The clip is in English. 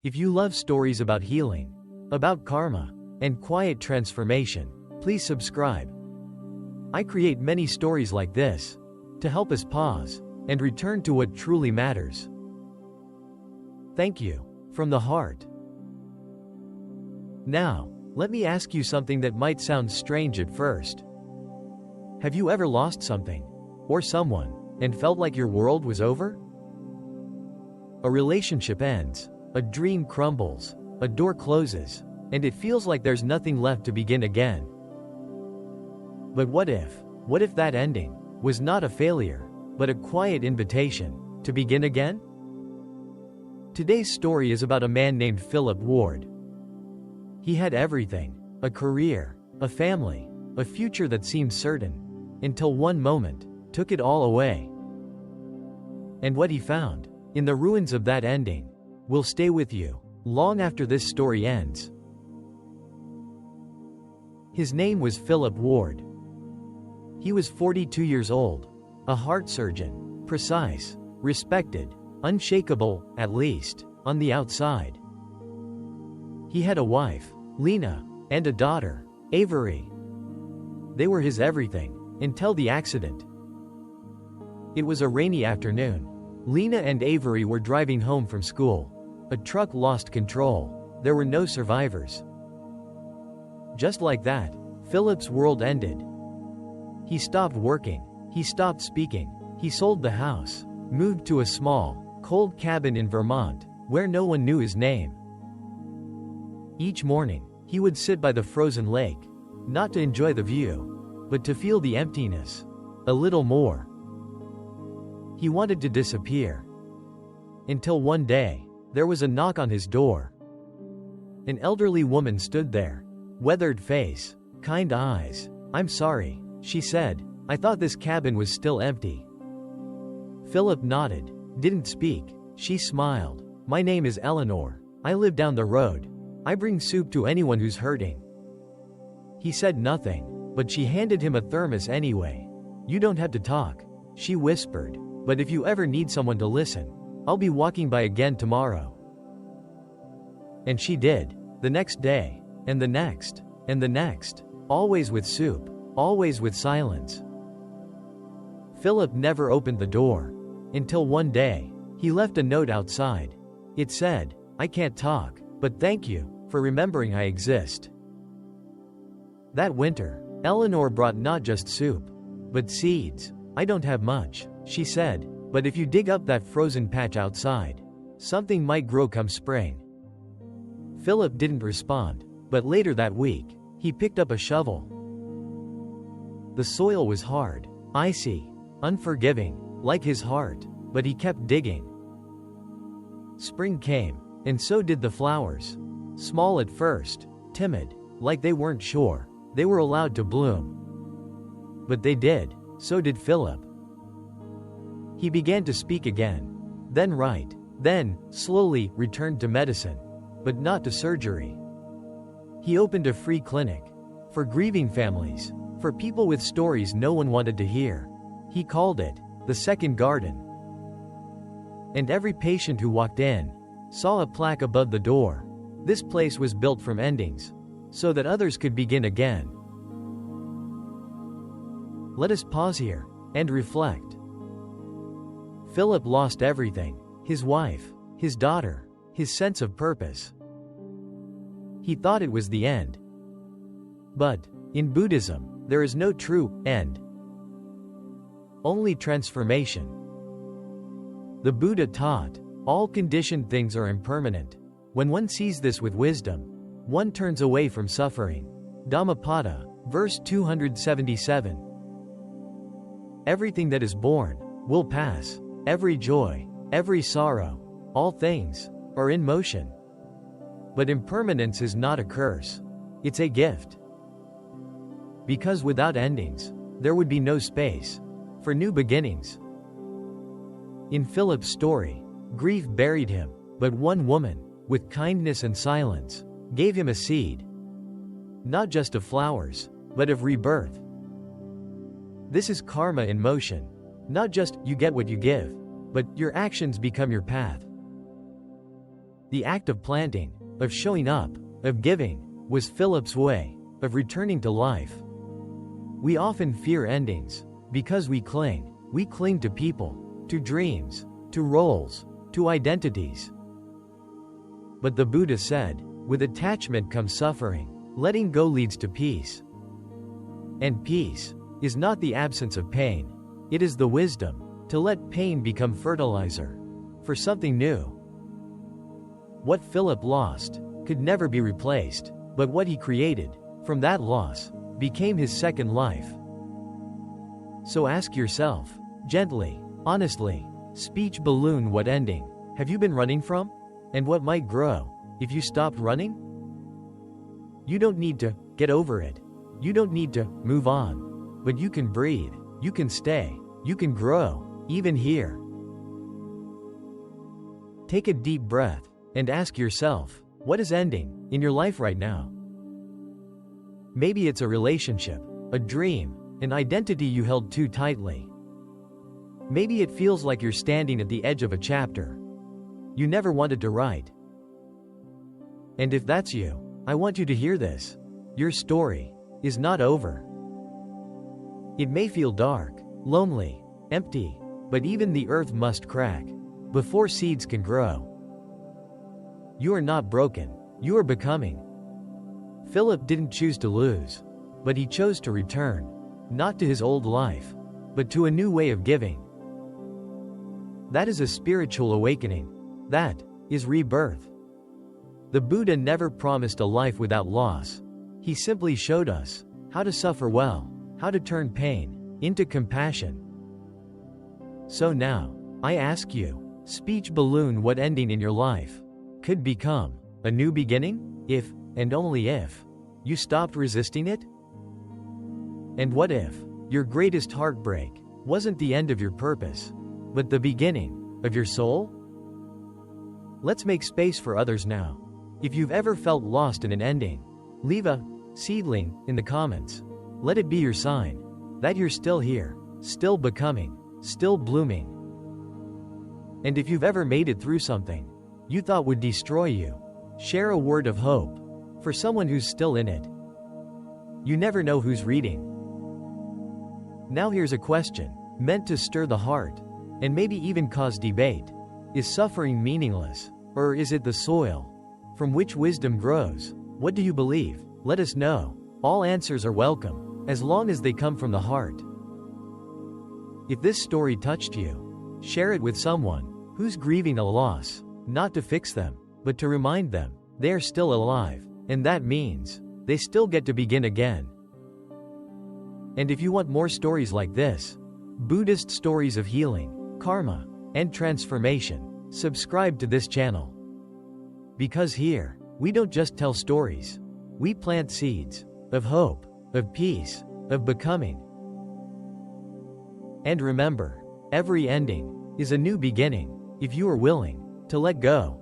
If you love stories about healing, about karma, and quiet transformation, please subscribe. I create many stories like this to help us pause and return to what truly matters. Thank you, from the heart. Now, let me ask you something that might sound strange at first. Have you ever lost something, or someone, and felt like your world was over? A relationship ends, a dream crumbles, a door closes, and it feels like there's nothing left to begin again. But what if that ending was not a failure, but a quiet invitation to begin again? Today's story is about a man named Philip Ward. He had everything: a career, a family, a future that seemed certain, until one moment took it all away. And what he found in the ruins of that ending will stay with you long after this story ends. His name was Philip Ward. He was 42 years old, a heart surgeon, precise, respected, unshakable, at least, on the outside. He had a wife, Lena, and a daughter, Avery. They were his everything, until the accident. It was a rainy afternoon. Lena and Avery were driving home from school. A truck lost control. There were no survivors. Just like that, Philip's world ended. He stopped working, he stopped speaking, he sold the house, moved to a small, cold cabin in Vermont, where no one knew his name. Each morning, he would sit by the frozen lake, not to enjoy the view, but to feel the emptiness a little more. He wanted to disappear. Until one day, there was a knock on his door. An elderly woman stood there, weathered face, kind eyes. "I'm sorry," she said. "I thought this cabin was still empty." Philip nodded, didn't speak. She smiled. "My name is Eleanor. I live down the road. I bring soup to anyone who's hurting." He said nothing, but she handed him a thermos anyway. "You don't have to talk," she whispered, "but if you ever need someone to listen, I'll be walking by again tomorrow." And she did. The next day, and the next, and the next. Always with soup, always with silence. Philip never opened the door. Until one day, he left a note outside. It said, "I can't talk, but thank you for remembering I exist." That winter, Eleanor brought not just soup, but seeds. "I don't have much," she said, "but if you dig up that frozen patch outside, something might grow come spring." Philip didn't respond, but later that week, he picked up a shovel. The soil was hard, icy, unforgiving, like his heart, but he kept digging. Spring came, and so did the flowers. Small at first, timid, like they weren't sure they were allowed to bloom. But they did, so did Philip. He began to speak again, then write, then, slowly, returned to medicine, but not to surgery. He opened a free clinic for grieving families, for people with stories no one wanted to hear. He called it the Second Garden. And every patient who walked in saw a plaque above the door. This place was built from endings, so that others could begin again. Let us pause here and reflect. Philip lost everything: his wife, his daughter, his sense of purpose. He thought it was the end. But, in Buddhism, there is no true end, only transformation. The Buddha taught, all conditioned things are impermanent. When one sees this with wisdom, one turns away from suffering. Dhammapada, verse 277. Everything that is born will pass. Every joy, every sorrow, all things are in motion. But impermanence is not a curse. It's a gift. Because without endings, there would be no space for new beginnings. In Philip's story, grief buried him, but one woman, with kindness and silence, gave him a seed. Not just of flowers, but of rebirth. This is karma in motion. Not just, you get what you give, but your actions become your path. The act of planting, of showing up, of giving, was Philip's way of returning to life. We often fear endings because we cling. We cling to people, to dreams, to roles, to identities. But the Buddha said, with attachment comes suffering. Letting go leads to peace. And peace is not the absence of pain. It is the wisdom to let pain become fertilizer for something new. What Philip lost could never be replaced, but what he created from that loss became his second life. So ask yourself, gently, honestly, speech balloon, what ending have you been running from? And what might grow if you stopped running? You don't need to get over it. You don't need to move on. But you can breathe, you can stay, you can grow, even here. Take a deep breath and ask yourself, what is ending in your life right now? Maybe it's a relationship, a dream, an identity you held too tightly. Maybe it feels like you're standing at the edge of a chapter you never wanted to write. And if that's you, I want you to hear this. Your story is not over. It may feel dark, lonely, empty, but even the earth must crack before seeds can grow. You are not broken, you are becoming. Philip didn't choose to lose, but he chose to return, not to his old life, but to a new way of giving. That is a spiritual awakening. That is rebirth. The Buddha never promised a life without loss. He simply showed us how to suffer well, how to turn pain into compassion. So now, I ask you, speech balloon, what ending in your life could become a new beginning, if, and only if, you stopped resisting it? And what if your greatest heartbreak wasn't the end of your purpose, but the beginning of your soul? Let's make space for others now. If you've ever felt lost in an ending, leave a seedling in the comments. Let it be your sign that you're still here, still becoming, still blooming. And if you've ever made it through something you thought would destroy you, share a word of hope for someone who's still in it. You never know who's reading. Now here's a question meant to stir the heart and maybe even cause debate. Is suffering meaningless, or is it the soil from which wisdom grows? What do you believe? Let us know. All answers are welcome, as long as they come from the heart. If this story touched you, share it with someone who's grieving a loss, not to fix them, but to remind them they are still alive, and that means they still get to begin again. And if you want more stories like this, Buddhist stories of healing, karma, and transformation, subscribe to this channel. Because here, we don't just tell stories, we plant seeds of hope, of peace, of becoming. And remember, every ending is a new beginning, if you are willing to let go.